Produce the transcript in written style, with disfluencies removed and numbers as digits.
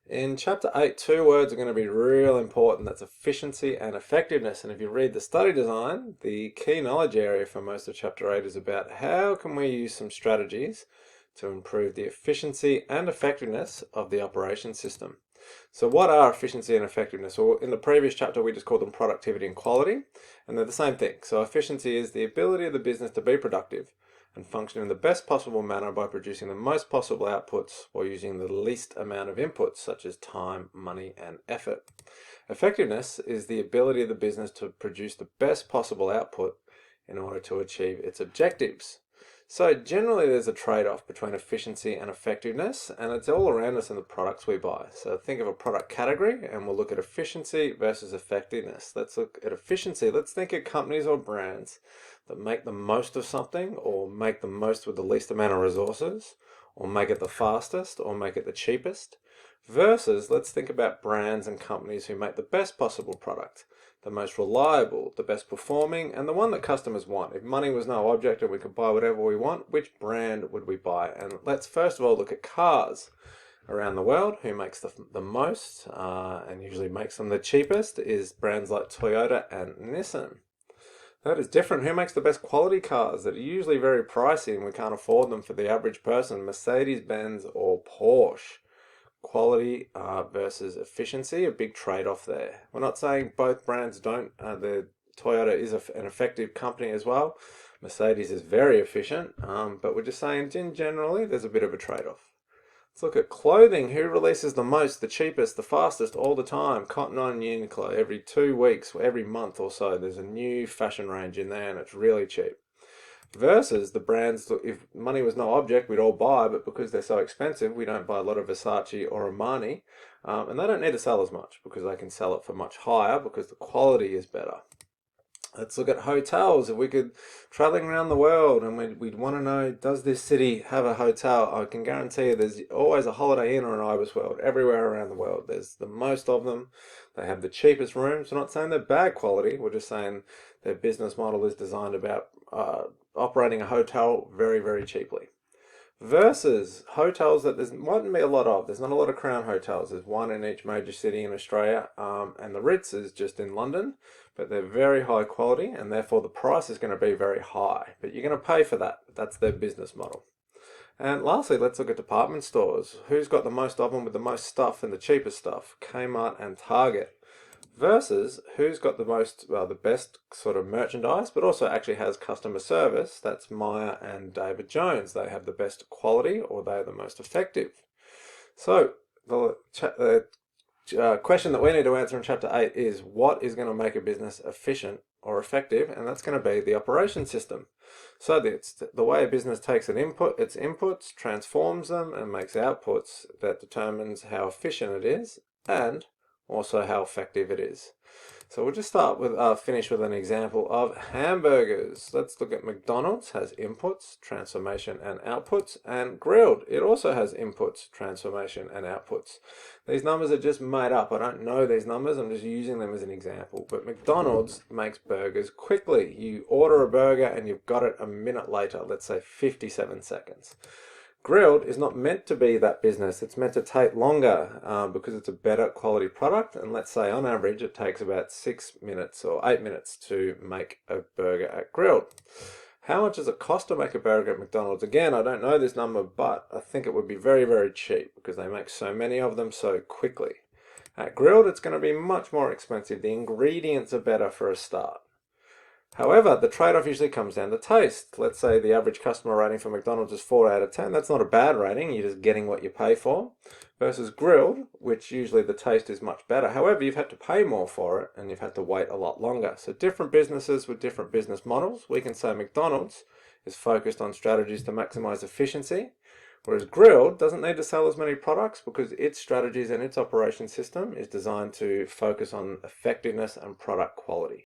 In chapter 8, two words are going to be real important. That's efficiency and effectiveness. And if you read the study design, the key knowledge area for most of chapter 8 is about how can we use some strategies to improve the efficiency and effectiveness of the operation system. So what are efficiency and effectiveness? Well, in the previous chapter, we just called them productivity and quality, and they're the same thing. So efficiency is the ability of the business to be productive and function in the best possible manner by producing the most possible outputs while using the least amount of inputs, such as time, money, and effort. Effectiveness is the ability of the business to produce the best possible output in order to achieve its objectives. So generally there's a trade-off between efficiency and effectiveness, and it's all around us in the products we buy. So think of a product category and we'll look at efficiency versus effectiveness. Let's look at efficiency. Let's think of companies or brands that make the most of something, or make the most with the least amount of resources, or make it the fastest, or make it the cheapest. Versus, let's think about brands and companies who make the best possible product, the most reliable, the best performing, and the one that customers want. If money was no object and we could buy whatever we want, which brand would we buy? And let's first of all look at cars around the world. Who makes the most and usually makes them the cheapest is brands like Toyota and Nissan. That is different. Who makes the best quality cars that are usually very pricey and we can't afford them for the average person? Mercedes-Benz or Porsche. Quality versus efficiency, a big trade-off there. We're not saying both brands don't. The Toyota is an effective company as well. Mercedes is very efficient, but we're just saying generally there's a bit of a trade-off. Let's look at clothing. Who releases the most, the cheapest, the fastest, all the time? Cotton On, Uniqlo. Every 2 weeks, every month or so, there's a new fashion range in there and it's really cheap. Versus the brands, if money was no object, we'd all buy, but because they're so expensive, we don't buy a lot of Versace or Armani. And they don't need to sell as much because they can sell it for much higher because the quality is better. Let's look at hotels. If we could traveling around the world and we'd want to know, does this city have a hotel? I can guarantee you there's always a Holiday Inn or an Ibis World everywhere around the world. There's the most of them. They have the cheapest rooms. We're not saying they're bad quality. We're just saying their business model is designed about operating a hotel very, very cheaply. Versus hotels that there mightn't be a lot of. There's not a lot of Crown hotels. There's one in each major city in Australia, and the Ritz is just in London, but they're very high quality and therefore the price is going to be very high, but you're going to pay for that. That's their business model. And lastly, let's look at department stores. Who's got the most of them with the most stuff and the cheapest stuff? Kmart and Target. Versus who's got the most, well, the best sort of merchandise, but also actually has customer service. That's Myer and David Jones. They have the best quality, or they're the most effective. So the question that we need to answer in chapter 8 is, what is going to make a business efficient or effective? And that's going to be the operation system. So it's the way a business takes its inputs, transforms them, and makes outputs that determines how efficient it is and also how effective it is. So we'll just start with finish with an example of hamburgers. Let's look at McDonald's. Has inputs, transformation, and outputs, and Grilled. It also has inputs, transformation, and outputs. These numbers are just made up. I don't know these numbers. I'm just using them as an example. But McDonald's makes burgers quickly. You order a burger and you've got it a minute later. Let's say 57 seconds. Grilled is not meant to be that business. It's meant to take longer because it's a better quality product. And let's say on average, it takes about 6 minutes or 8 minutes to make a burger at Grilled. How much does it cost to make a burger at McDonald's? Again, I don't know this number, but I think it would be very, very cheap because they make so many of them so quickly. At Grilled, it's going to be much more expensive. The ingredients are better for a start. However, the trade-off usually comes down to taste. Let's say the average customer rating for McDonald's is 4 out of 10. That's not a bad rating. You're just getting what you pay for. Versus Grilled, which usually the taste is much better. However, you've had to pay more for it and you've had to wait a lot longer. So different businesses with different business models. We can say McDonald's is focused on strategies to maximize efficiency, whereas Grilled doesn't need to sell as many products because its strategies and its operation system is designed to focus on effectiveness and product quality.